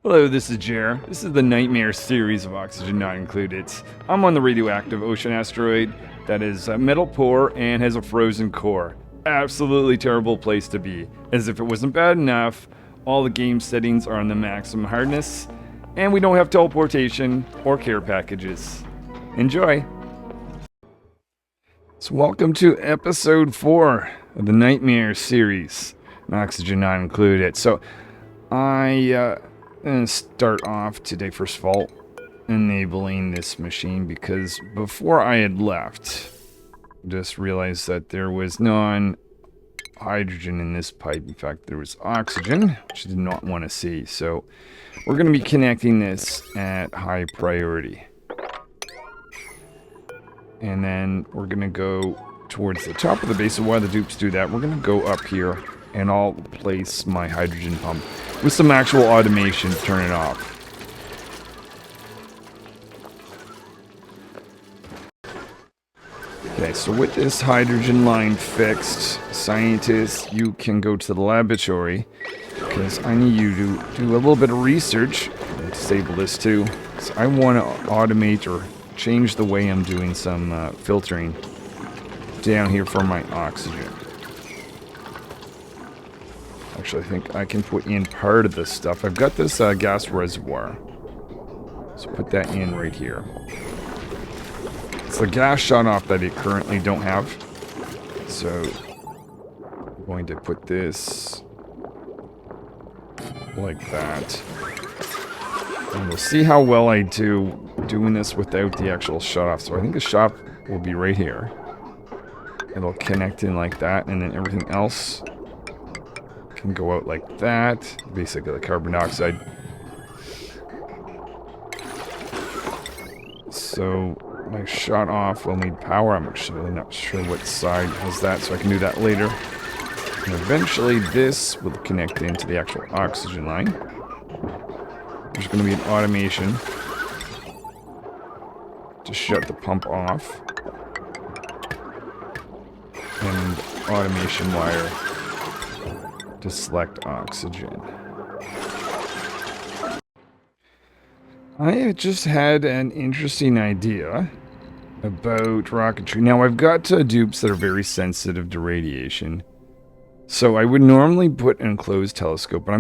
Hello, this is Jer. This is the Nightmare series of Oxygen Not Included. I'm on the radioactive ocean asteroid that is metal poor and has a frozen core. Absolutely terrible place to be. As if it wasn't bad enough, all the game settings are on the maximum hardness, and we don't have teleportation or care packages. Enjoy! So welcome to episode 4 of the Nightmare series, Oxygen Not Included. So, I'm going to start off today, first of all, enabling this machine, because before I had left, just realized that there was non-hydrogen in this pipe. In fact, there was oxygen, which I did not want to see. So we're going to be connecting this at high priority. And then we're going to go towards the top of the base. So while the dupes do that, we're going to go up here and I'll place my hydrogen pump with some actual automation to turn it off. Okay, so with this hydrogen line fixed, scientists, you can go to the laboratory, because I need you to do a little bit of research. I'll disable this too. So I want to automate or change the way I'm doing some filtering down here for my oxygen. Actually, I think I can put in part of this stuff. I've got this gas reservoir. So put that in right here. It's the gas shut off that it currently don't have. So I'm going to put this like that. And we'll see how well I do doing this without the actual shut off. So I think the shop will be right here. It'll connect in like that, and then everything else can go out like that. Basically the carbon dioxide. So my shut off will need power. I'm actually not sure what side has that, so I can do that later. And eventually this will connect into the actual oxygen line. There's going to be an automation to shut the pump off. And automation wire to select oxygen. I just had an interesting idea about rocketry. Now, I've got dupes that are very sensitive to radiation. So I would normally put an enclosed telescope, but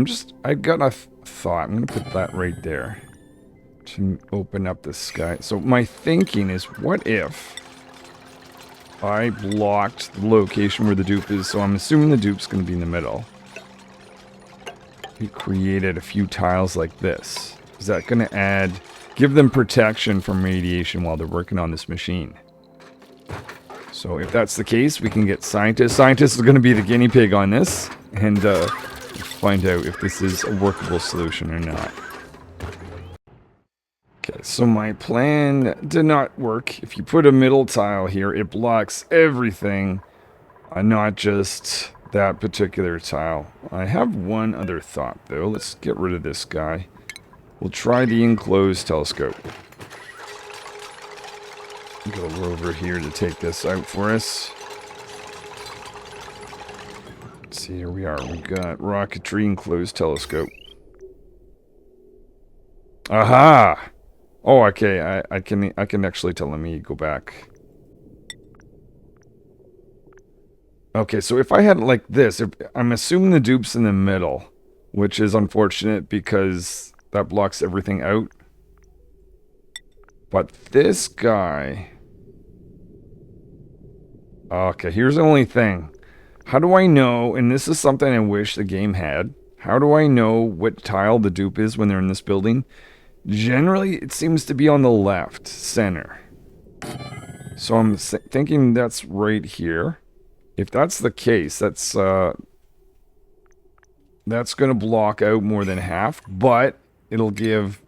I've got a thought. I'm going to put that right there to open up the sky. So my thinking is, what if I blocked the location where the dupe is? So I'm assuming the dupe's going to be in the middle. We created a few tiles like this. Is that going to give them protection from radiation while they're working on this machine? So if that's the case, we can get scientists. Scientists are going to be the guinea pig on this, and find out if this is a workable solution or not. Okay, so my plan did not work. If you put a middle tile here, it blocks everything, not just that particular tile. I have one other thought, though. Let's get rid of this guy. We'll try the enclosed telescope. Go over here to take this out for us. Let's see, here we are. We've got rocketry enclosed telescope. Aha! Oh, okay. I can actually tell. Let me go back. Okay, so if I had it like this, I'm assuming the dupe's in the middle, which is unfortunate because that blocks everything out. But this guy... Okay, here's the only thing. How do I know, and this is something I wish the game had, how do I know what tile the dupe is when they're in this building? Generally, it seems to be on the left, center. So I'm thinking that's right here. If that's the case, that's going to block out more than half, but it'll give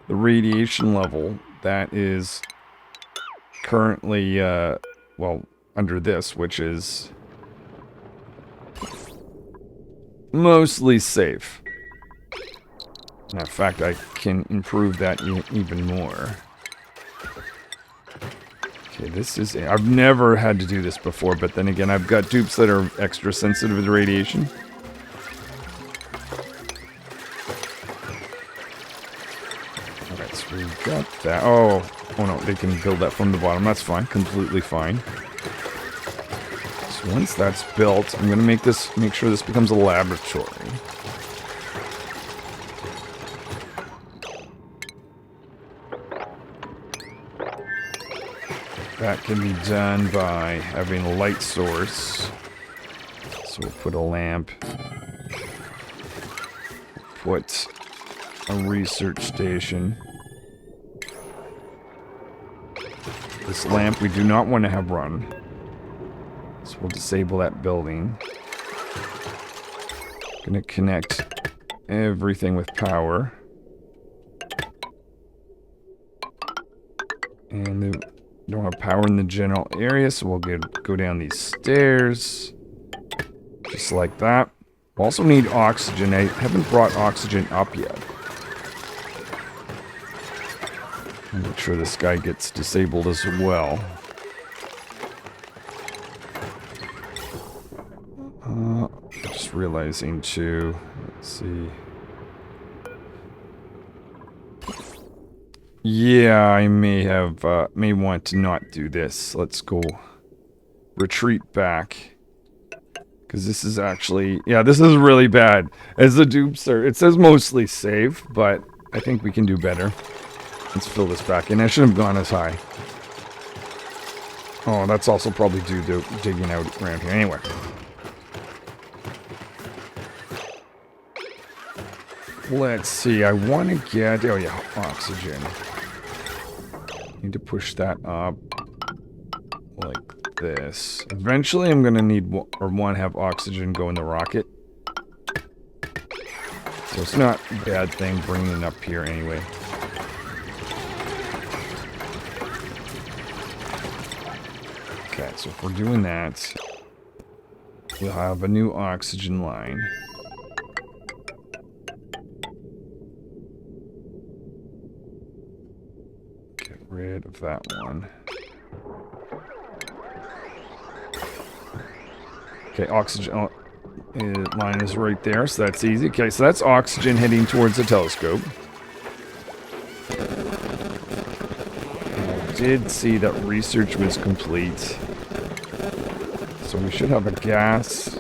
the radiation level that is currently, well, under this, which is mostly safe. In fact, I can improve that even more. Okay, this is... I've never had to do this before, but then again, I've got dupes that are extra sensitive to radiation. So we've got that. Oh no, they can build that from the bottom. That's fine, completely fine. So once that's built, I'm gonna make sure this becomes a laboratory. That can be done by having a light source. So we'll put a lamp. Put a research station. This lamp we do not want to have run. So we'll disable that building. Gonna connect everything with power. And we don't have power in the general area, so we'll go down these stairs. Just like that. We'll also need oxygen. I haven't brought oxygen up yet. Make sure this guy gets disabled as well. Just realizing too. Let's see. Yeah, I may want to not do this. Let's go retreat back. Because this is actually, yeah, this is really bad. As the dupes are, it says mostly safe, but I think we can do better. Let's fill this back in. I shouldn't have gone as high. Oh, that's also probably due to digging out around here. Anyway. Let's see. I want to get... Oh, yeah. Oxygen. Need to push that up. Like this. Eventually, I'm going to need... Or want to have oxygen go in the rocket. So it's not a bad thing bringing it up here anyway. Okay, so if we're doing that, we'll have a new oxygen line. Get rid of that one. Okay, oxygen line is right there, so that's easy. Okay, so that's oxygen heading towards the telescope. I did see that research was complete. So we should have a gas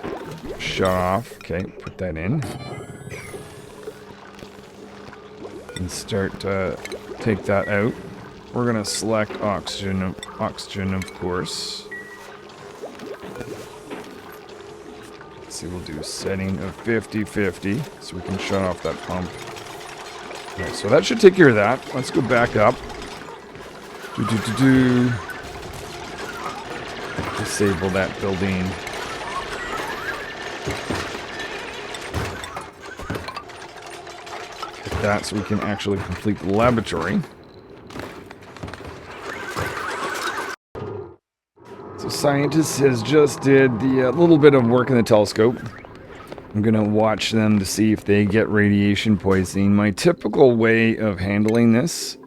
shut off. Okay, put that in. And start to take that out. We're going to select oxygen, of course. Let's see, we'll do setting of 50-50 so we can shut off that pump. Okay, so that should take care of that. Let's go back up. Disable that building. Hit that so we can actually complete the laboratory. So scientists has just did the little bit of work in the telescope. I'm gonna watch them to see if they get radiation poisoning. My typical way of handling this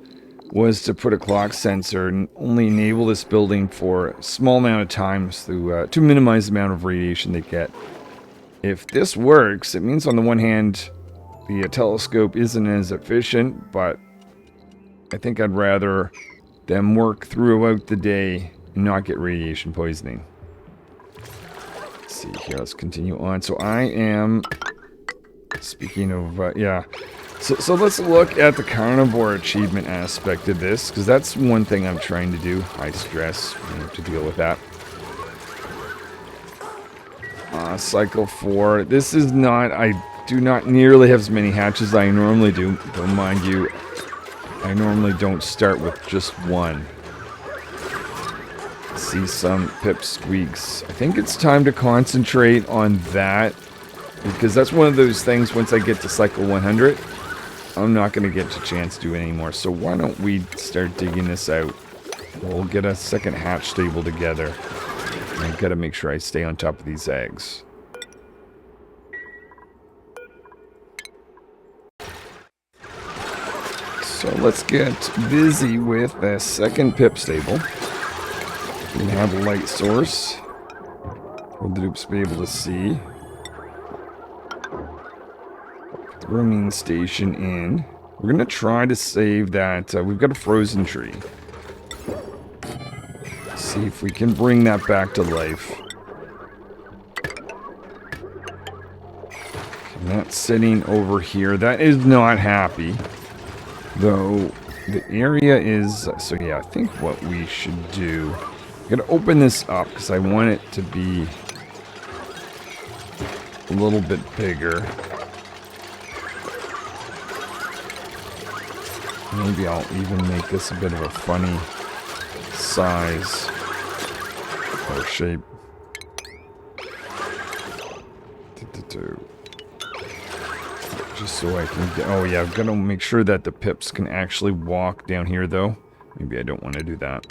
was to put a clock sensor and only enable this building for a small amount of time to minimize the amount of radiation they get. If this works, it means on the one hand, the telescope isn't as efficient, but I think I'd rather them work throughout the day and not get radiation poisoning. Let's see here, let's continue on. So I am, speaking of, yeah. So let's look at the carnivore achievement aspect of this, because that's one thing I'm trying to do. High stress, I have to deal with that. Cycle 4. This is not, I do not nearly have as many hatches as I normally do. Though mind you, I normally don't start with just one. See some pipsqueaks. I think it's time to concentrate on that, because that's one of those things once I get to cycle 100, I'm not going to get a chance to do it anymore. So why don't we start digging this out? We'll get a second hatch stable together. And I've got to make sure I stay on top of these eggs. So let's get busy with the second pip stable. We have a light source. Will the dupes be able to see? Rooming station in. We're going to try to save that. We've got a frozen tree. See if we can bring that back to life. And that's sitting over here. That is not happy. Though, the area is... So yeah, I think what we should do... I'm going to open this up because I want it to be a little bit bigger. Maybe I'll even make this a bit of a funny size or shape. Just so I can get... Oh yeah, I've got to make sure that the pips can actually walk down here though. Maybe I don't want to do that.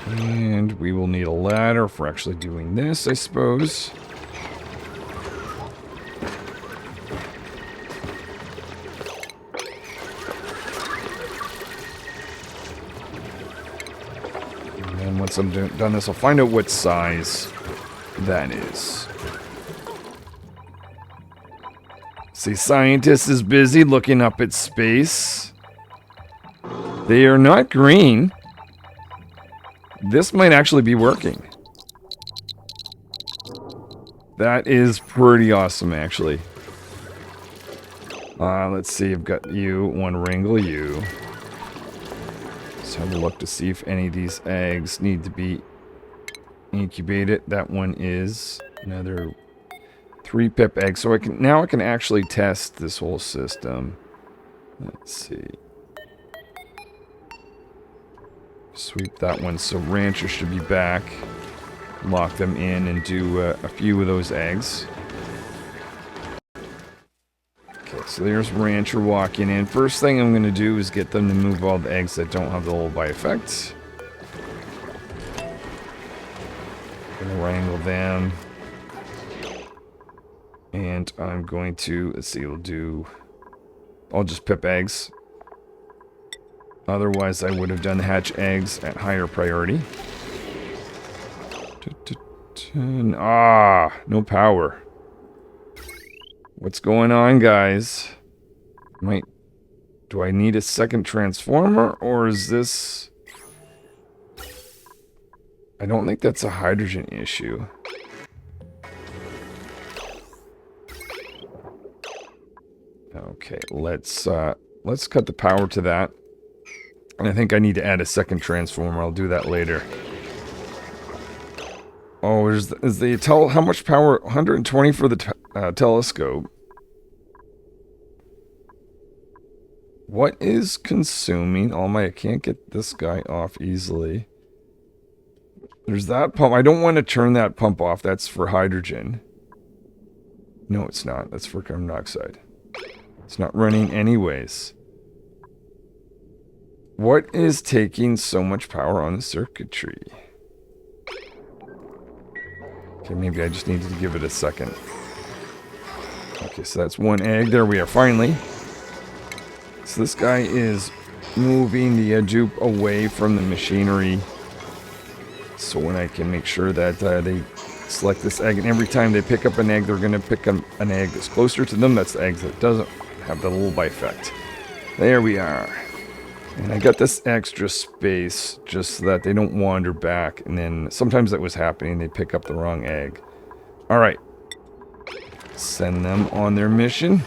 And we will need a ladder for actually doing this, I suppose. And then once I'm done this, I'll find out what size that is. See, scientist is busy looking up at space. They are not green. This might actually be working. That is pretty awesome, actually. Let's see. I've got you. One wrangle you. Let's have a look to see if any of these eggs need to be incubated. That one is another 3 pip eggs. So now I can actually test this whole system. Let's see. Sweep that one, so Rancher should be back. Lock them in and do a few of those eggs. Okay, so there's Rancher walking in. First thing I'm going to do is get them to move all the eggs that don't have the lullaby effect. Gonna wrangle them. And I'm going to, let's see, I'll just pip eggs. Otherwise, I would have done hatch eggs at higher priority. Ah, no power. What's going on, guys? Do I need a second transformer, or is this... I don't think that's a hydrogen issue. Okay, let's cut the power to that. And I think I need to add a second transformer. I'll do that later. Oh, how much power? 120 for the telescope. What is consuming all my... I can't get this guy off easily. There's that pump. I don't want to turn that pump off. That's for hydrogen. No, it's not. That's for carbon dioxide. It's not running anyways. What is taking so much power on the circuitry? Okay, maybe I just needed to give it a second. Okay, so that's one egg. There we are, finally. So this guy is moving the dupe away from the machinery. So when I can make sure that they select this egg, and every time they pick up an egg, they're going to pick up an egg that's closer to them. That's the egg that doesn't have the lullaby effect. There we are. And I got this extra space just so that they don't wander back. And then sometimes that was happening. They pick up the wrong egg. Alright. Send them on their mission.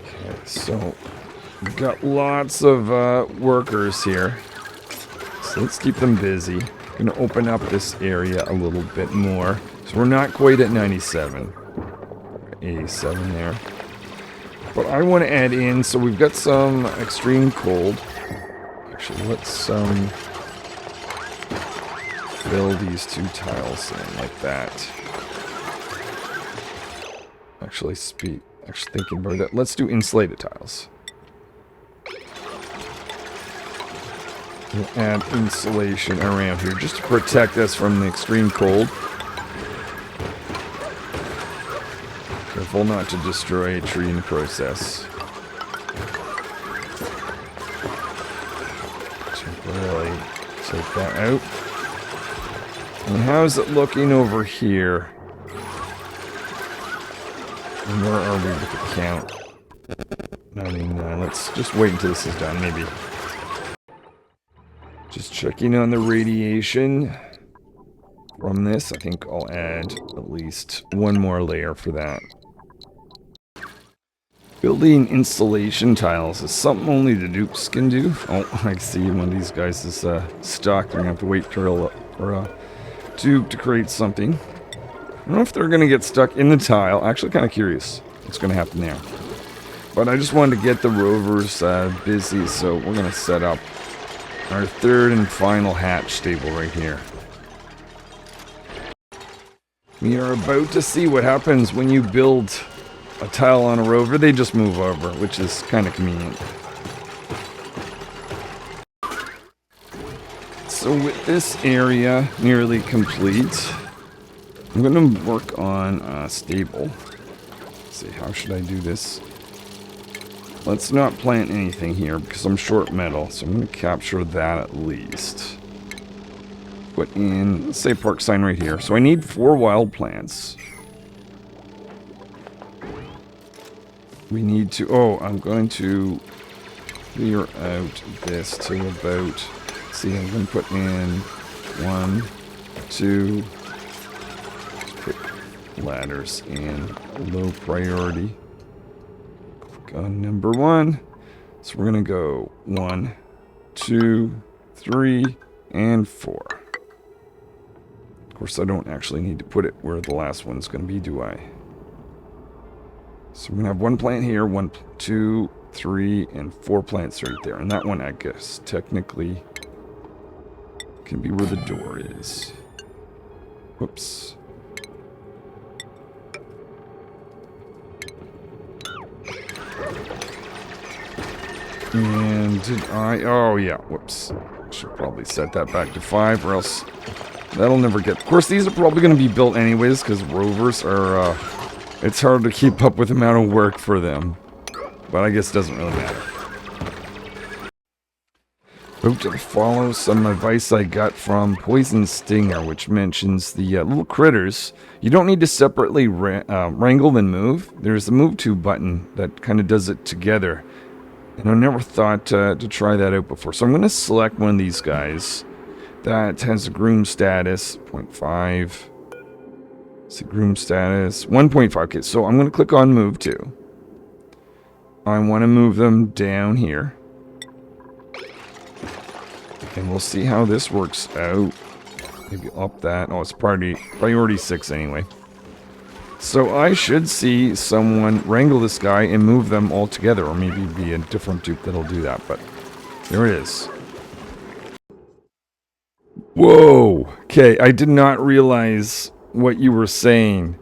Okay, so we've got lots of workers here. So let's keep them busy. Going to open up this area a little bit more. So we're not quite at 97. 87 there. But I want to add in, so we've got some extreme cold. Actually, let's fill these 2 tiles in like that. Actually thinking about that, let's do insulated tiles. We'll add insulation around here just to protect us from the extreme cold. Careful not to destroy a tree in the process. Temporarily take that out. And how's it looking over here? And where are we with the count? 99. Let's just wait until this is done, maybe. Just checking on the radiation from this. I think I'll add at least one more layer for that. Building installation tiles is something only the dupes can do. Oh, I see one of these guys is stuck. We're going to have to wait for a dupe to create something. I don't know if they're going to get stuck in the tile. Actually, kind of curious what's going to happen there. But I just wanted to get the rovers busy, so we're going to set up our third and final hatch stable right here. We are about to see what happens when you build a tile on a rover. They just move over, which is kind of convenient. So with this area nearly complete, I'm going to work on a stable. Let's see, how should I do this? Let's not plant anything here because I'm short metal, so I'm going to capture that at least. Put in, let's say, park sign right here. So I need 4 wild plants. We need to, oh, I'm going to clear out this to about, let's see, I'm going to put in 1, 2, just put ladders in low priority. Click on number 1. So we're going to go 1, 2, 3, and 4. Of course, I don't actually need to put it where the last one's going to be, do I? So we're going to have 1 plant here, 1, 2, 3, and 4 plants right there. And that one, I guess, technically can be where the door is. Whoops. And did I... Oh, yeah, whoops. Should probably set that back to 5 or else that'll never get... Of course, these are probably going to be built anyways because rovers are... It's hard to keep up with the amount of work for them. But I guess it doesn't really matter. Hope to follow some advice I got from Poison Stinger, which mentions the little critters. You don't need to separately wrangle and move. There's a move to button that kind of does it together. And I never thought to try that out before. So I'm going to select one of these guys that has a groom status, 0.5. See, groom status, 1.5. Okay, so I'm going to click on move to. I want to move them down here. And we'll see how this works out. Maybe up that. Oh, it's priority 6 anyway. So I should see someone wrangle this guy and move them all together. Or maybe be a different dupe that'll do that. But there it is. Whoa! Okay, I did not realize what you were saying.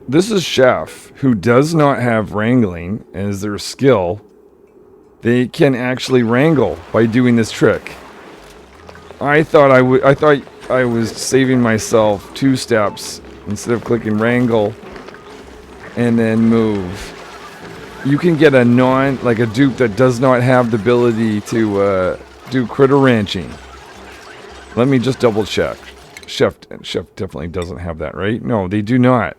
This is Chef, who does not have wrangling as their skill. They can actually wrangle by doing this trick. I thought I was saving myself 2 steps instead of clicking wrangle and then move. You can get a dupe that does not have the ability to do critter ranching. Let me just double check. Chef definitely doesn't have that, right? No, they do not.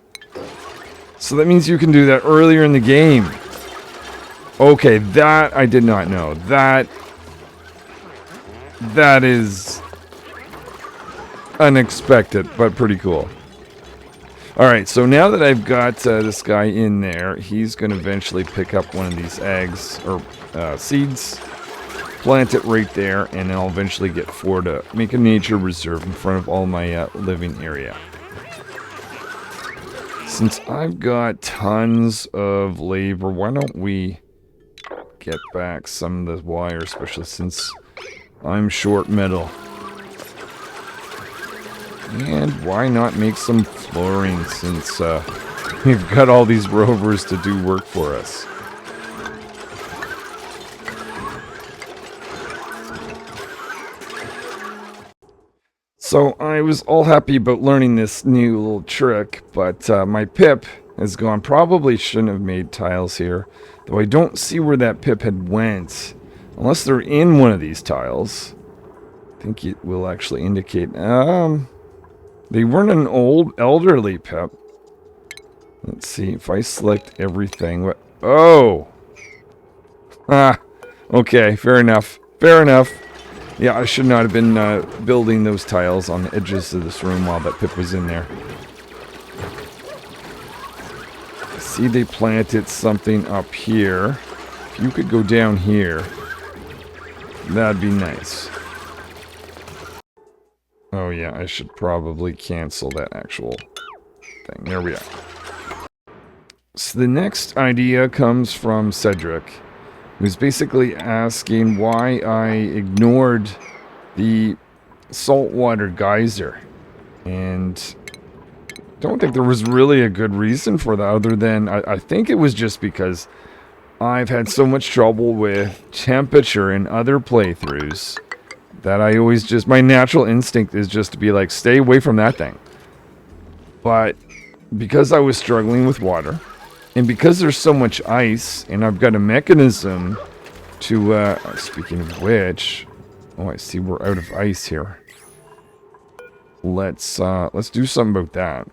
So that means you can do that earlier in the game. Okay, that I did not know. That is unexpected, but pretty cool. Alright, so now that I've got this guy in there, he's going to eventually pick up one of these eggs, or seeds, plant it right there, and then I'll eventually get 4 to make a nature reserve in front of all my living area. Since I've got tons of labor, why don't we get back some of the wire, especially since I'm short metal. And why not make some flooring since we've got all these rovers to do work for us. So I was all happy about learning this new little trick, but my pip has gone. Probably shouldn't have made tiles here, though I don't see where that pip had went. Unless they're in one of these tiles. think it will actually indicate. They weren't an elderly pep. Let's see if I select everything. What? Oh. Ah. Okay. Fair enough. Fair enough. Yeah, I should not have been building those tiles on the edges of this room while that pip was in there. I see they planted something up here. If you could go down here, that'd be nice. Oh yeah, I should probably cancel that actual thing. There we are. So the next idea comes from Cedric, who's basically asking why I ignored the saltwater geyser. And I don't think there was really a good reason for that, other than I think it was just because I've had so much trouble with temperature in other playthroughs that I always just, my natural instinct is just to be like, stay away from that thing. But because I was struggling with water, and because there's so much ice, and I've got a mechanism to, speaking of which, oh, I see we're out of ice here. Let's do something about that.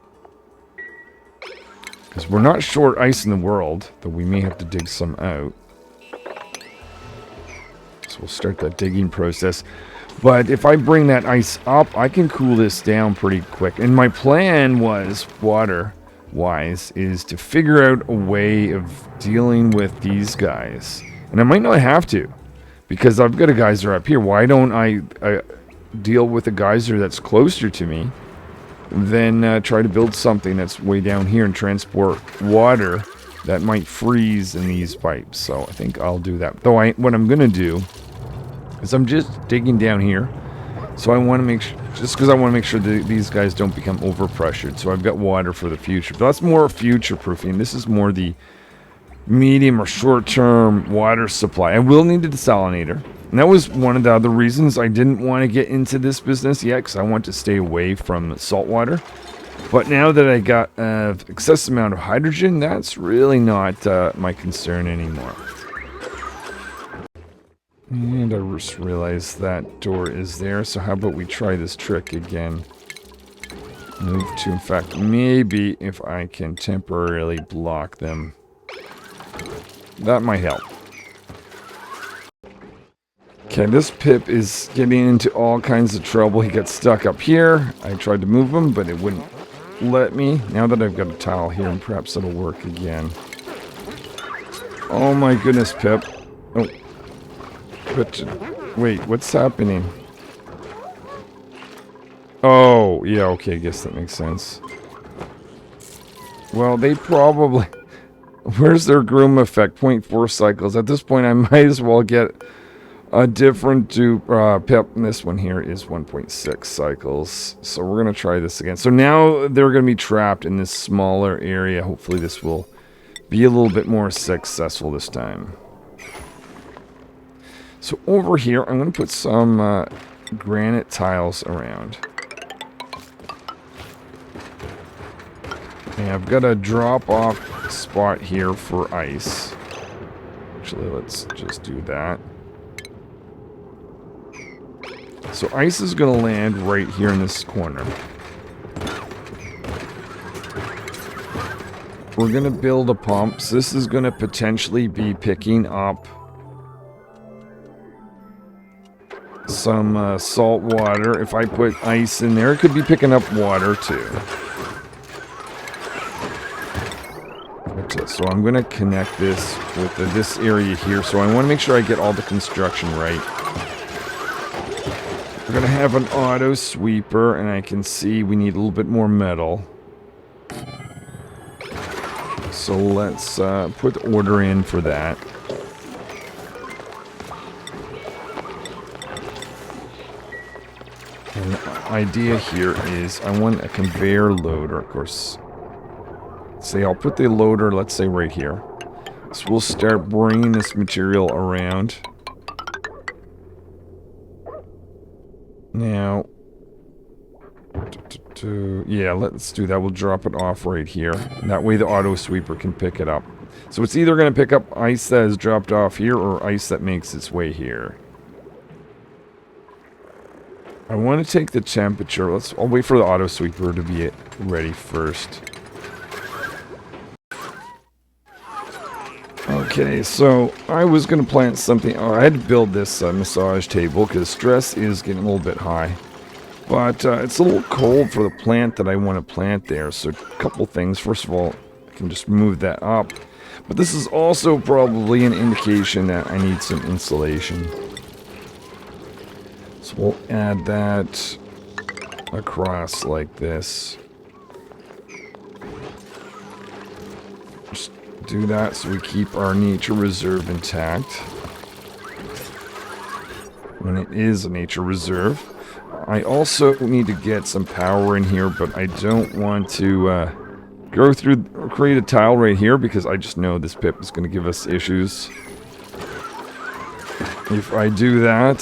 Because we're not short ice in the world, though we may have to dig some out. So we'll start that digging process. But if I bring that ice up, I can cool this down pretty quick. And my plan was, water-wise, is to figure out a way of dealing with these guys. And I might not have to, because I've got a geyser up here. Why don't I deal with a geyser that's closer to me, then try to build something that's way down here and transport water that might freeze in these pipes. So I think I'll do that. Though what I'm going to do is I'm just digging down here. So I want to make sure, just because I want to make sure that these guys don't become overpressured. So I've got water for the future. But that's more future-proofing. This is more the medium or short-term water supply. I will need a desalinator. And that was one of the other reasons I didn't want to get into this business yet, because I want to stay away from salt water. But now that I got excess amount of hydrogen, that's really not my concern anymore. And I just realized that door is there, so how about we try this trick again. Move to, in fact, maybe if I can temporarily block them. That might help. Okay, this pip is getting into all kinds of trouble. He got stuck up here. I tried to move him, but it wouldn't let me. Now that I've got a towel here, and perhaps it'll work again. Oh my goodness, Pip. Oh. But, wait, what's happening? Oh, yeah, okay, I guess that makes sense. Well, they probably... Where's their groom effect? 0.4 cycles. At this point, I might as well get a different dupe. Pip, this one here is 1.6 cycles. So we're going to try this again. So now they're going to be trapped in this smaller area. Hopefully this will be a little bit more successful this time. So over here, I'm going to put some granite tiles around. And I've got a drop-off spot here for ice. Actually, let's just do that. So ice is going to land right here in this corner. We're going to build a pump. So this is going to potentially be picking up some salt water. If I put ice in there, it could be picking up water too. So I'm going to connect this with this area here. So I want to make sure I get all the construction right. We're going to have an auto sweeper, and I can see we need a little bit more metal. So let's put the order in for that. And the idea here is I want a conveyor loader, of course. Say I'll put the loader, let's say right here. So we'll start bringing this material around. Now, yeah, let's do that. We'll drop it off right here. And that way the auto sweeper can pick it up. So it's either going to pick up ice that is dropped off here or ice that makes its way here. I want to take the temperature. I'll wait for the auto sweeper to be ready first. Okay, so I was going to plant something. Oh, I had to build this massage table because stress is getting a little bit high. But it's a little cold for the plant that I want to plant there. So a couple things. First of all, I can just move that up. But this is also probably an indication that I need some insulation. So we'll add that across like this. Just do that so we keep our nature reserve intact. When it is a nature reserve. I also need to get some power in here, but I don't want to go through or create a tile right here because I just know this pip is going to give us issues. If I do that,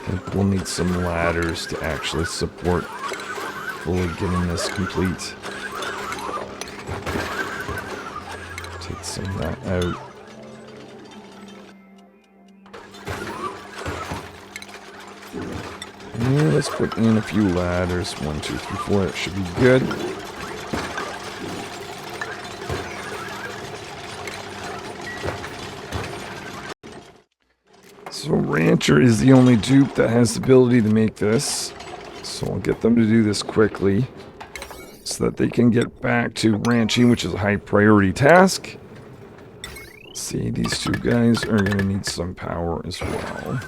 I think we'll need some ladders to actually support fully getting this complete. Take some of that out. Yeah, let's put in a few ladders. 1, 2, 3, 4. That should be good. So Rancher is the only dupe that has the ability to make this. So I'll get them to do this quickly so that they can get back to ranching, which is a high priority task. Let's see, these two guys are going to need some power as well.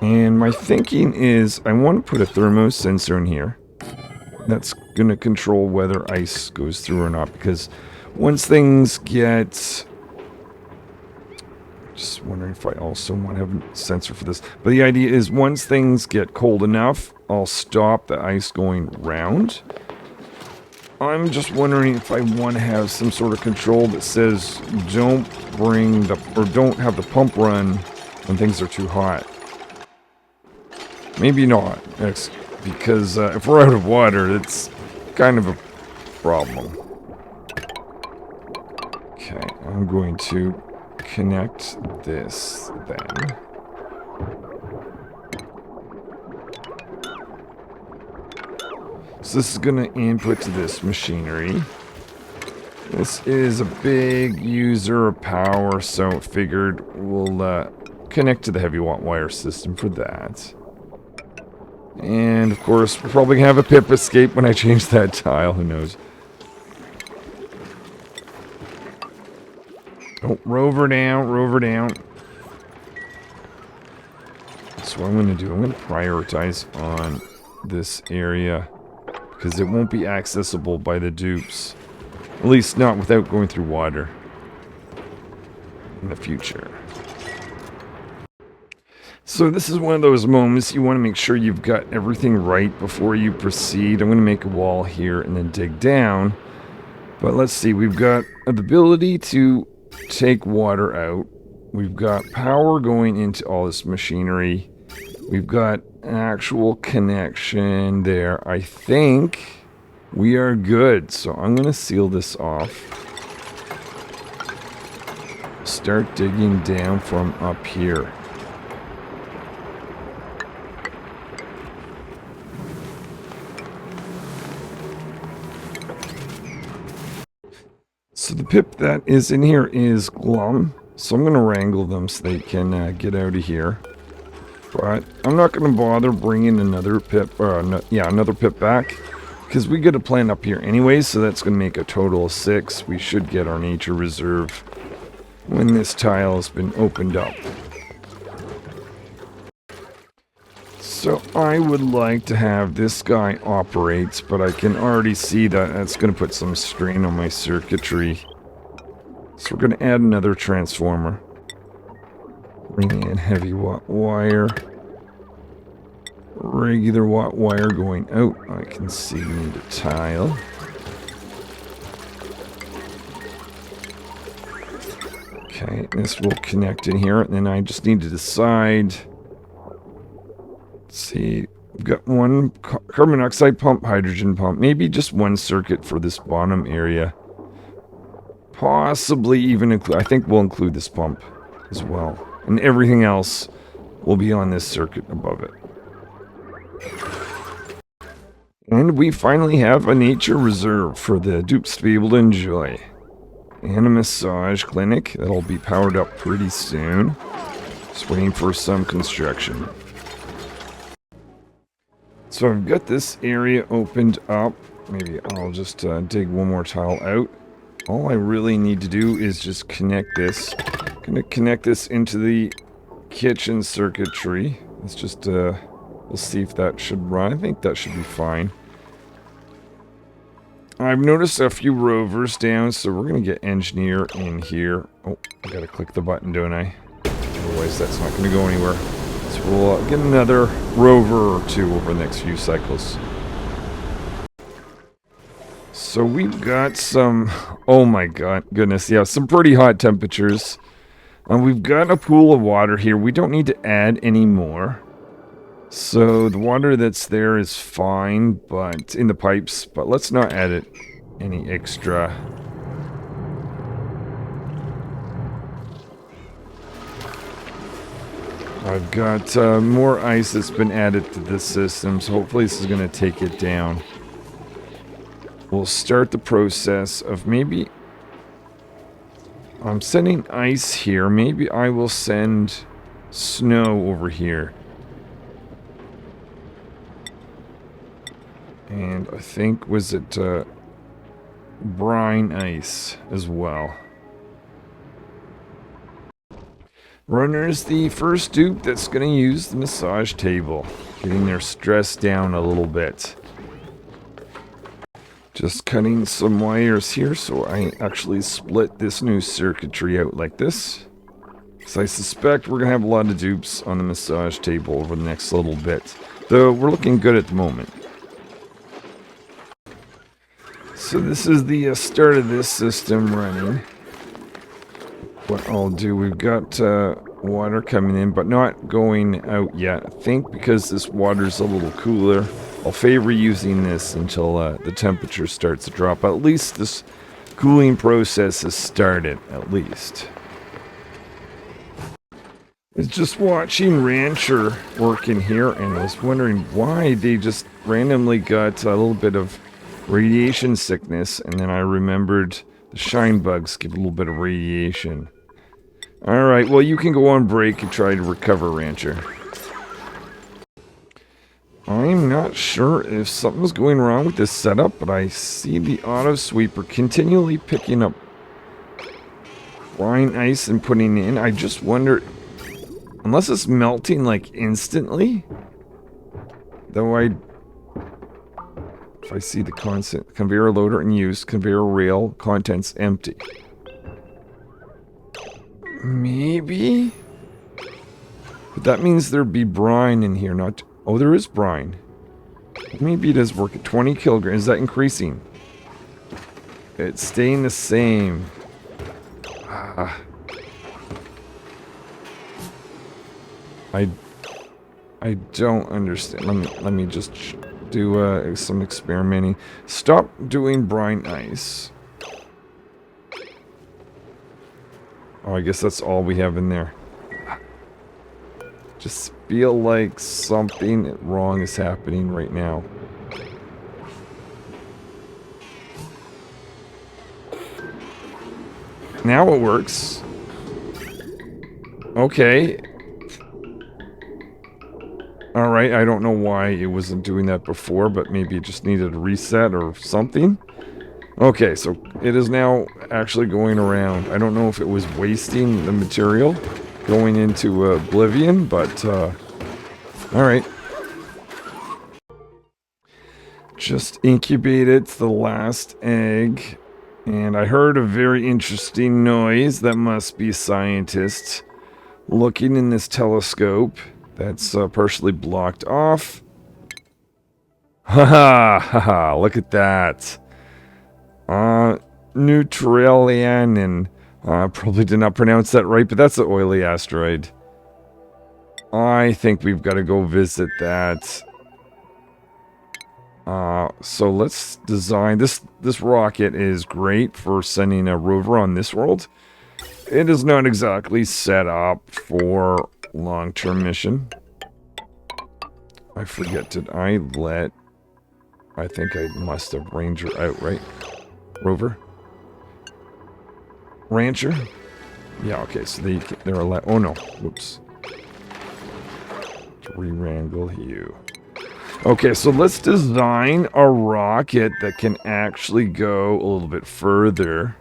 And my thinking is I want to put a thermo sensor in here. That's going to control whether ice goes through or not. Because once things get... Just wondering if I also want to have a sensor for this. But the idea is once things get cold enough, I'll stop the ice going round. I'm just wondering if I want to have some sort of control that says don't have the pump run when things are too hot. Maybe not, because if we're out of water, it's kind of a problem. Okay, I'm going to connect this then. So this is going to input to this machinery. This is a big user of power, so figured we'll connect to the heavy watt wire system for that. And, of course, we're probably going to have a pip escape when I change that tile. Who knows? Oh, rover down, rover down. So what I'm going to do, I'm going to prioritize on this area. Because it won't be accessible by the dupes. At least not without going through water. In the future. So this is one of those moments you want to make sure you've got everything right before you proceed. I'm going to make a wall here and then dig down. But let's see, we've got the ability to take water out. We've got power going into all this machinery. We've got an actual connection there. I think we are good. So I'm going to seal this off. Start digging down from up here. So the pip that is in here is glum, so I'm going to wrangle them so they can get out of here. But I'm not going to bother bringing another pip, another pip back, because we get a plant up here anyway, so that's going to make a total of 6. We should get our nature reserve when this tile has been opened up. So I would like to have this guy operate, but I can already see that that's going to put some strain on my circuitry. So we're going to add another transformer. Bring in heavy watt wire. Regular watt wire going out. I can see we need a tile. Okay, this will connect in here, and then I just need to decide... Let's see, we've got one carbon monoxide pump, hydrogen pump, maybe just one circuit for this bottom area. Possibly even include, I think we'll include this pump as well. And everything else will be on this circuit above it. And we finally have a nature reserve for the dupes to be able to enjoy. And a massage clinic that'll be powered up pretty soon. Just waiting for some construction. So I've got this area opened up. Maybe I'll just dig one more tile out. All I really need to do is just connect this. Gonna connect this into the kitchen circuitry. Let's just, we'll see if that should run. I think that should be fine. I've noticed a few rovers down, so we're gonna get engineer in here. Oh, I gotta click the button, don't I? Otherwise that's not gonna go anywhere. So we'll get another rover or two over the next few cycles. So we've got some, oh my goodness, yeah, some pretty hot temperatures. We've got a pool of water here. We don't need to add any more. So the water that's there is fine, but in the pipes, but let's not add it any extra. I've got more ice that's been added to this system, so hopefully this is going to take it down. We'll start the process of maybe... I'm sending ice here. Maybe I will send snow over here. And I think, was it brine ice as well. Runner's the first dupe that's going to use the massage table. Getting their stress down a little bit. Just cutting some wires here so I actually split this new circuitry out like this. So I suspect we're going to have a lot of dupes on the massage table over the next little bit. Though we're looking good at the moment. So this is the start of this system running. What I'll do, we've got water coming in, but not going out yet. I think because this water's a little cooler, I'll favor using this until the temperature starts to drop. At least this cooling process has started, at least. It's just watching Rancher work in here, and I was wondering why they just randomly got a little bit of radiation sickness, and then I remembered the shine bugs give a little bit of radiation. Alright, well you can go on break and try to recover, Rancher. I'm not sure if something's going wrong with this setup, but I see the auto sweeper continually picking up brine ice and putting in. I just wonder, unless it's melting like instantly, though if I see the constant conveyor loader in use, conveyor rail, contents empty. Maybe? But that means there'd be brine in here, not... Oh, there is brine. Maybe it does work at 20 kilograms. Is that increasing? It's staying the same. I don't understand. Let me just do some experimenting. Stop doing brine ice. Oh, I guess that's all we have in there. Just feel like something wrong is happening right now. Now it works. Okay. Alright, I don't know why it wasn't doing that before, but maybe it just needed a reset or something. Okay, so it is now actually going around. I don't know if it was wasting the material going into oblivion, but alright. Just incubated the last egg, and I heard a very interesting noise. That must be scientists looking in this telescope that's partially blocked off. Haha, haha, look at that. Neutralian, and probably did not pronounce that right, but that's the oily asteroid. I think we've got to go visit that. So let's design this. This rocket is great for sending a rover on this world. It is not exactly set up for long-term mission. I forget, did I let... I think I must have Ranger out, right? Rover? Rancher? Yeah, okay, so they're allowed... Oh, no. Whoops. Re-wrangle you. Okay, so let's design a rocket that can actually go a little bit further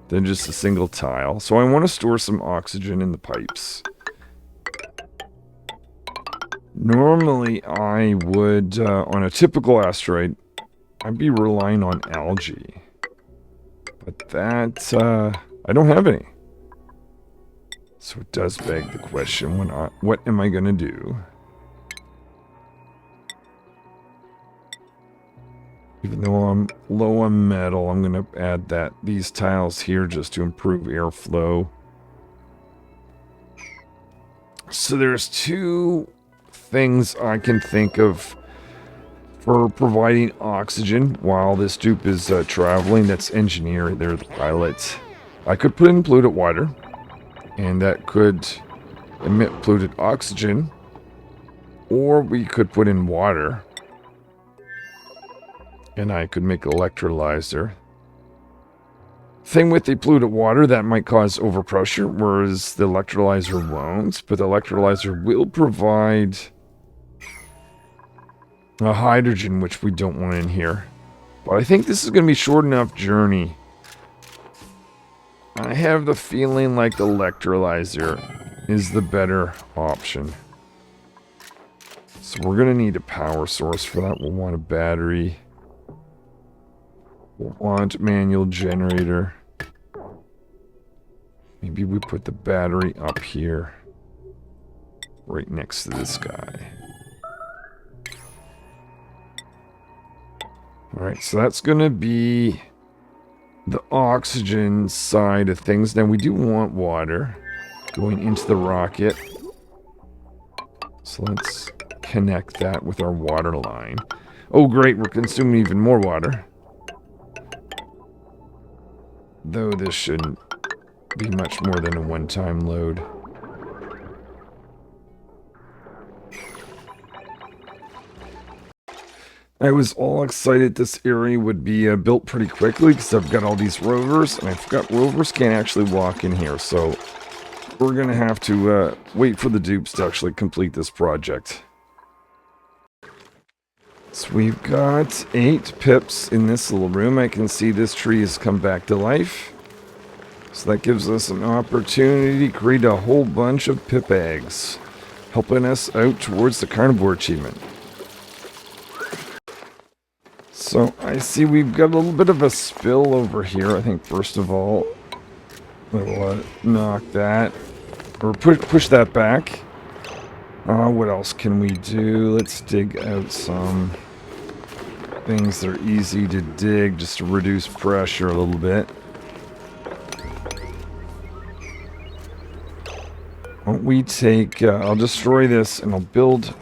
than just a single tile. So I want to store some oxygen in the pipes. Normally, I would, on a typical asteroid, I'd be relying on algae. But that, I don't have any. So it does beg the question, what am I going to do? Even though I'm low on metal, I'm going to add these tiles here just to improve airflow. So there's two things I can think of for providing oxygen while this dupe is traveling. That's engineer, they're the pilots. I could put in polluted water, and that could emit polluted oxygen. Or we could put in water, and I could make electrolyzer. Thing with the polluted water, that might cause overpressure, whereas the electrolyzer won't. But the electrolyzer will provide a hydrogen, which we don't want in here. But I think this is going to be a short enough journey. I have the feeling like the electrolyzer is the better option. So we're going to need a power source for that. We'll want a battery. We'll want manual generator. Maybe we put the battery up here. Right next to this guy. Alright, so that's going to be the oxygen side of things. Now we do want water going into the rocket. So let's connect that with our water line. Oh great, we're consuming even more water. Though this shouldn't be much more than a one-time load. I was all excited this area would be built pretty quickly because I've got all these rovers, and I forgot rovers can't actually walk in here, so we're going to have to wait for the dupes to actually complete this project. So we've got 8 pips in this little room. I can see this tree has come back to life. So that gives us an opportunity to create a whole bunch of pip eggs, helping us out towards the carnivore achievement. So I see we've got a little bit of a spill over here. I think first of all, we'll knock that, or push that back. What else can we do? Let's dig out some things that are easy to dig just to reduce pressure a little bit. Why don't we take, I'll destroy this and I'll build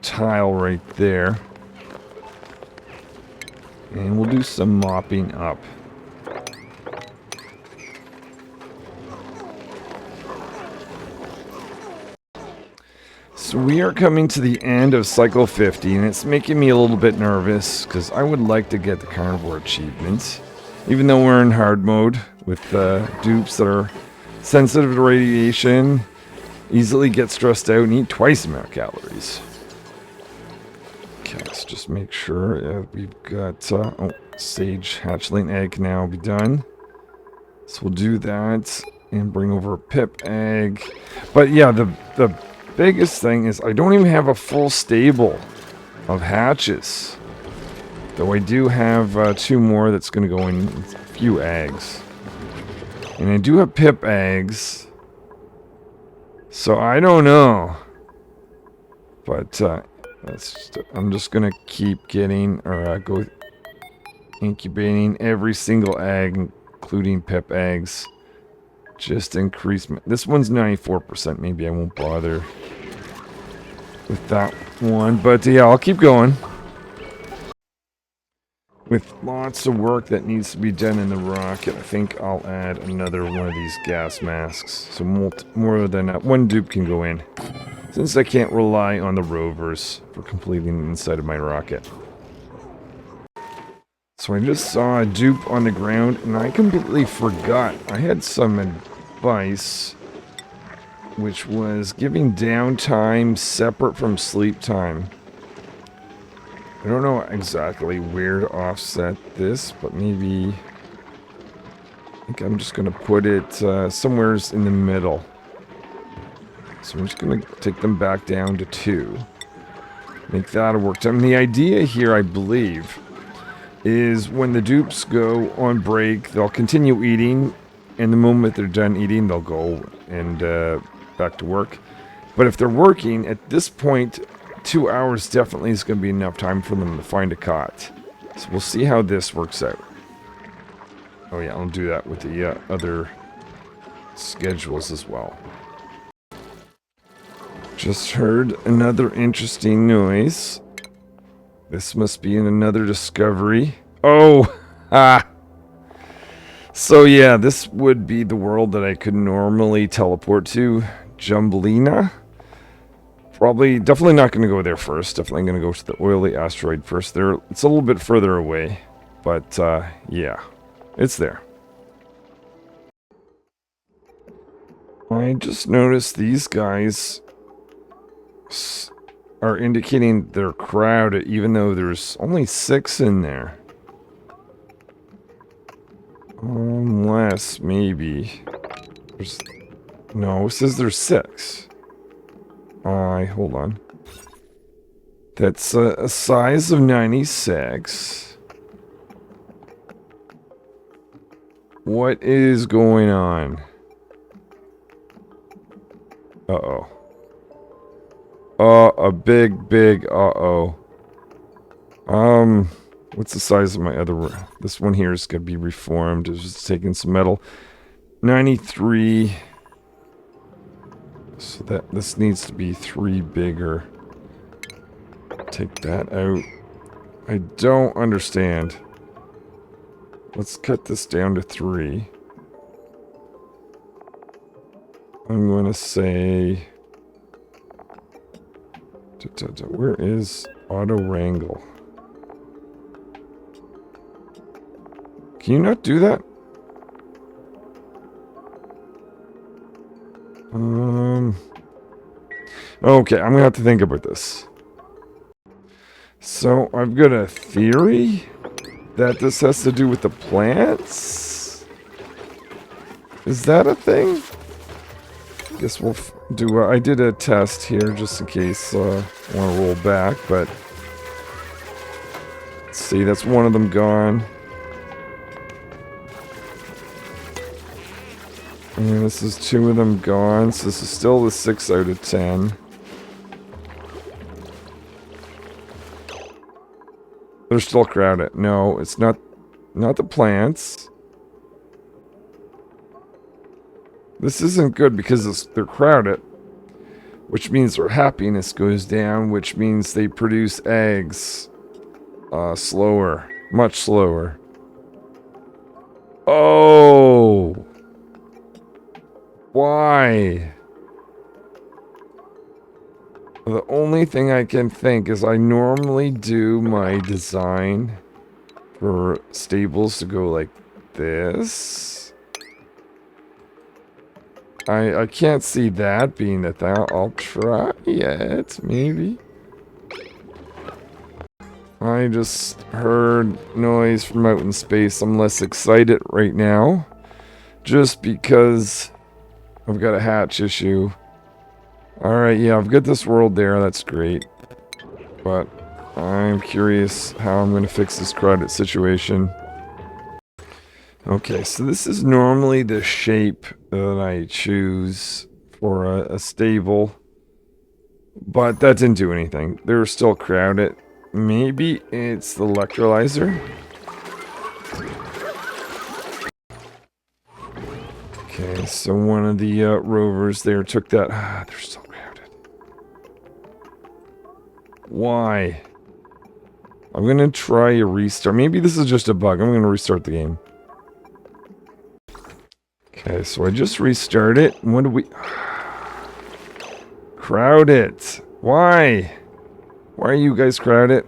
tile right there. And we'll do some mopping up. So we are coming to the end of cycle 50, and it's making me a little bit nervous because I would like to get the carnivore achievement. Even though we're in hard mode with dupes that are sensitive to radiation, easily get stressed out and eat twice the amount of calories. Okay, let's just make sure we've got sage hatchling egg can now be done. So we'll do that and bring over a pip egg. But yeah, the biggest thing is I don't even have a full stable of hatches. Though I do have 2 more that's going to go in a few eggs. And I do have pip eggs. So I don't know. But I'm just going to keep getting, or go incubating every single egg, including pip eggs. Just increase this one's 94%. Maybe I won't bother with that one. But yeah, I'll keep going. with lots of work that needs to be done in the rocket, I think I'll add another one of these gas masks. So more than one dupe can go in. Since I can't rely on the rovers for completing the inside of my rocket. So I just saw a dupe on the ground and I completely forgot. I had some advice, which was giving downtime separate from sleep time. I don't know exactly where to offset this, but maybe I think I'm just going to put it somewhere in the middle. So I'm just going to take them back down to 2. Make that a work time. And the idea here, I believe, is when the dupes go on break, they'll continue eating, and the moment they're done eating, they'll go and back to work. But if they're working, at this point, 2 hours definitely is going to be enough time for them to find a cot. So we'll see how this works out. Oh yeah, I'll do that with the other schedules as well. Just heard another interesting noise. This must be in another discovery. Oh! Ah! So yeah, this would be the world that I could normally teleport to. Jumblina. Definitely not going to go there first. Definitely going to go to the oily asteroid first. It's a little bit further away. But, yeah. It's there. I just noticed these guys are indicating they're crowded, even though there's only 6 in there. Unless, maybe... No, it says there's 6. Hold on. That's a size of 96. What is going on? Uh-oh. A big uh-oh. What's the size of my other... This one here is going to be reformed. It's just taking some metal. 93... So this needs to be 3 bigger. Take that out. I don't understand. Let's cut this down to 3. I'm going to say... Where is auto wrangle? Can you not do that? Okay, I'm gonna have to think about this. So, I've got a theory that this has to do with the plants? Is that a thing? Guess we'll do... I did a test here just in case I want to roll back, but... Let's see, that's one of them gone. And this is 2 of them gone, so this is still the 6 out of 10. They're still crowded. No, it's not the plants. This isn't good because they're crowded, which means their happiness goes down, which means they produce eggs slower, much slower. Oh! Why? The only thing I can think is I normally do my design for stables to go like this. I can't see that being a thing. I'll try it, maybe. I just heard noise from out in space. I'm less excited right now. Just because I've got a hatch issue. Alright, yeah, I've got this world there. That's great. But I'm curious how I'm going to fix this crowded situation. Okay, so this is normally the shape that I choose for a stable. But that didn't do anything. They were still crowded. Maybe it's the electrolyzer? Okay, so one of the rovers there took that... they're still crowded. Why? I'm going to try a restart. Maybe this is just a bug. I'm going to restart the game. Okay, so I just restart it. What do we... Crowd it. Why? Why are you guys crowded?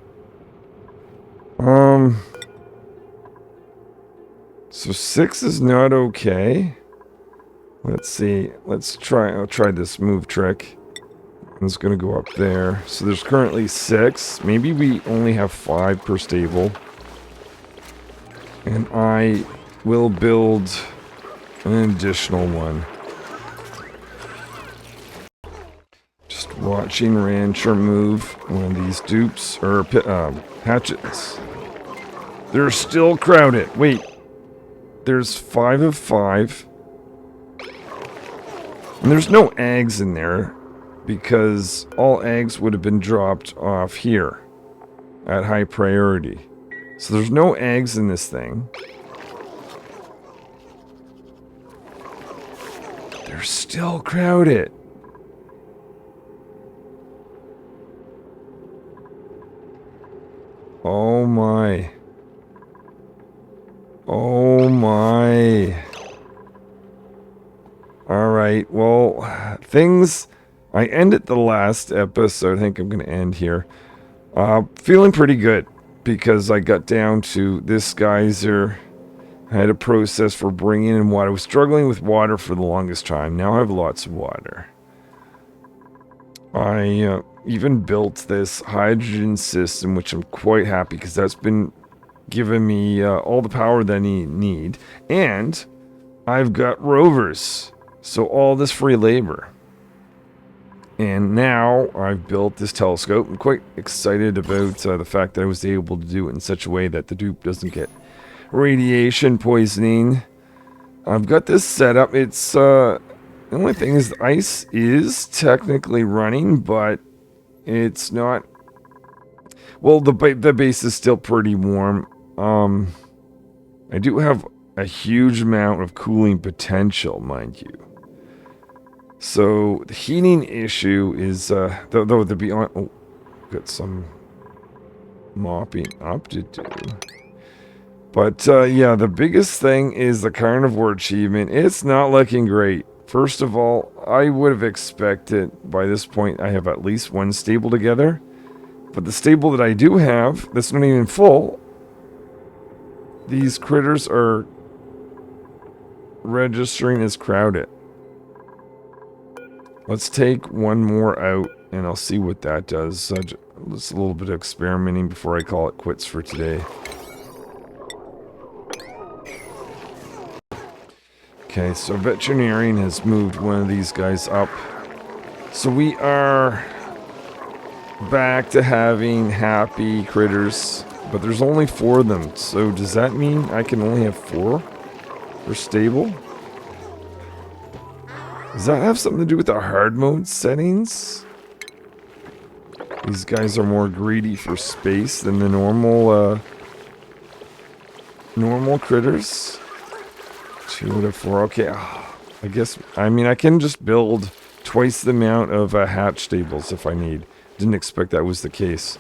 So 6 is not okay. Let's see. I'll try this move trick. It's gonna go up there. So there's currently 6. Maybe we only have 5 per stable. And I will build an additional one. Just watching Rancher move one of these dupes, or hatchets. They're still crowded. Wait. There's 5 of 5. And there's no eggs in there, because all eggs would have been dropped off here at high priority. So there's no eggs in this thing. They're still crowded. Oh my. Oh my. Alright, well, I ended the last episode. I think I'm going to end here. Feeling pretty good, because I got down to this geyser. I had a process for bringing in water. I was struggling with water for the longest time. Now I have lots of water. I even built this hydrogen system, which I'm quite happy, because that's been giving me all the power that I need. And I've got rovers. So all this free labor. And now I've built this telescope. I'm quite excited about the fact that I was able to do it in such a way that the dupe doesn't get radiation poisoning. I've got this set up. It's the only thing is the ice is technically running, but it's not. Well, the base is still pretty warm. I do have a huge amount of cooling potential, mind you. So the heating issue is though the beyond. Oh, got some mopping up to do. But yeah, the biggest thing is the carnivore achievement. It's not looking great. First of all, I would have expected by this point I have at least one stable together. But the stable that I do have, that's not even full, these critters are registering as crowded. Let's take one more out, and I'll see what that does. Just a little bit of experimenting before I call it quits for today. Okay, so veterinarian has moved one of these guys up. So we are back to having happy critters, but there's only 4 of them. So does that mean I can only have 4 per stable? Does that have something to do with the hard mode settings? These guys are more greedy for space than the normal critters. 2 out of 4. Okay, I guess, I mean, I can just build twice the amount of hatch stables if I need. Didn't expect that was the case.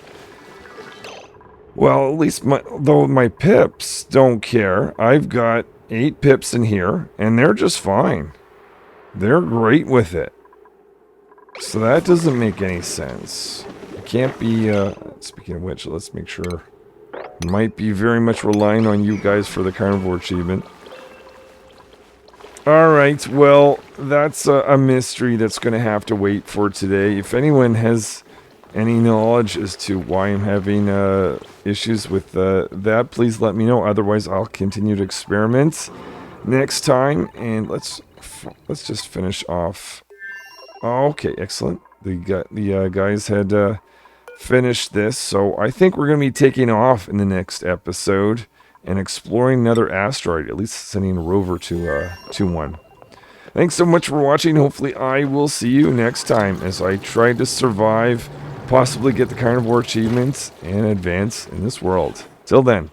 Well, at least though my pips don't care. I've got 8 pips in here, and they're just fine. They're great with it. So that doesn't make any sense. It can't be, speaking of which, let's make sure. Might be very much relying on you guys for the carnivore achievement. Alright, well, that's a mystery that's going to have to wait for today. If anyone has any knowledge as to why I'm having issues with that, please let me know. Otherwise, I'll continue to experiment next time. And let's just finish off. Okay, excellent. The guys had finished this, so I think we're going to be taking off in the next episode and exploring another asteroid, at least sending a rover to 1. Thanks so much for watching. Hopefully I will see you next time as I try to survive, possibly get the carnivore achievements, and advance in this world. Till then.